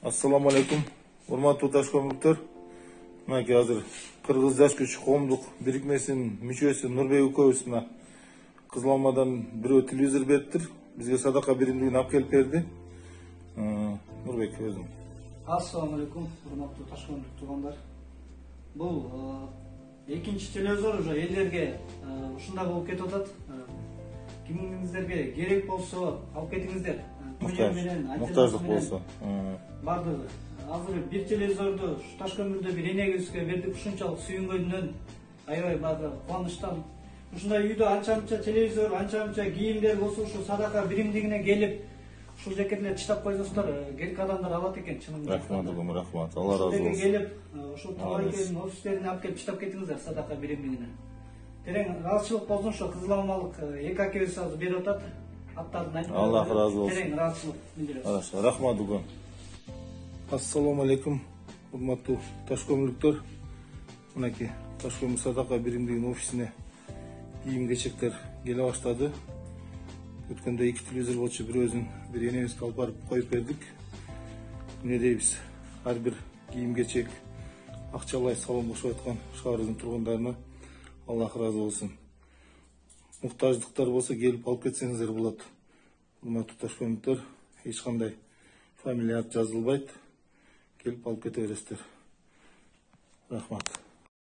Assalamu alaikum. Урматтуу таш көмүктөр. Мынакей азыр Кыргыз жаш күч коомдук бирикмесинин мүчөсү Нурбек экөөбүз мына Кызыл Алмадан бирөө телевизор бериптир. Бизге садака биримдигин алып келип берди. Нурбек өзүң. Assalamu alaikum. Урматтуу таш көмүктөр туугандар. Бул экинчи телевизор уже элдерге ушундай болуп кетип атат. Кимиңиздерге керек болсо алып кетиңиздер. Муктаждык болсо. Бардыгы. Азыр бир телевизорду таш көмүрдө бир энегибизге бердик. Ушунчалык сүйүнгөндөн аябай баары кубанычтан. Ушундай үйдө анча-мынча телевизор, анча-мынча кийимдер болсо ушу садака биримдигине келип, ушул жакеттерди чыдап койсоңуздар, керек адамдар алат экен чынын. Рахмат, рахмат. Алла разы болсун. Келип, ушул тугайкенин офистерине алып келип чыдап кетиңиздер садака биримдигине. Терең ыраазычылык болсун, ошо Кызыл Алмалык эки акебиз азыр берип атат. Аттарын айтып. Аллах разы болсун. Терең ыраазычылык билдиребиз. Хорошо, рахмат угун. Ассаламу алейкум, урматтуу таш көмүлүктөр. Мынакей таш көмүр садака биримдигинин офисине кийим кечектер келе баштады. Өткөндө эки телевизор болчу, бирөөсүн бир энебизге алып барып коюп бердик. Эмне дейбиз? Ар бир кийим кечек акчалай салон бошоп аткан шаарыбыздын тургундарына Аллах разы болсун. Муктаждыктар болсо келип алып кетсеңиздер болот. Урматтуу таш көмүктөр, эч кандай фамилия ат жазылбайт. Келип алып кете бересиздер. Рахмат.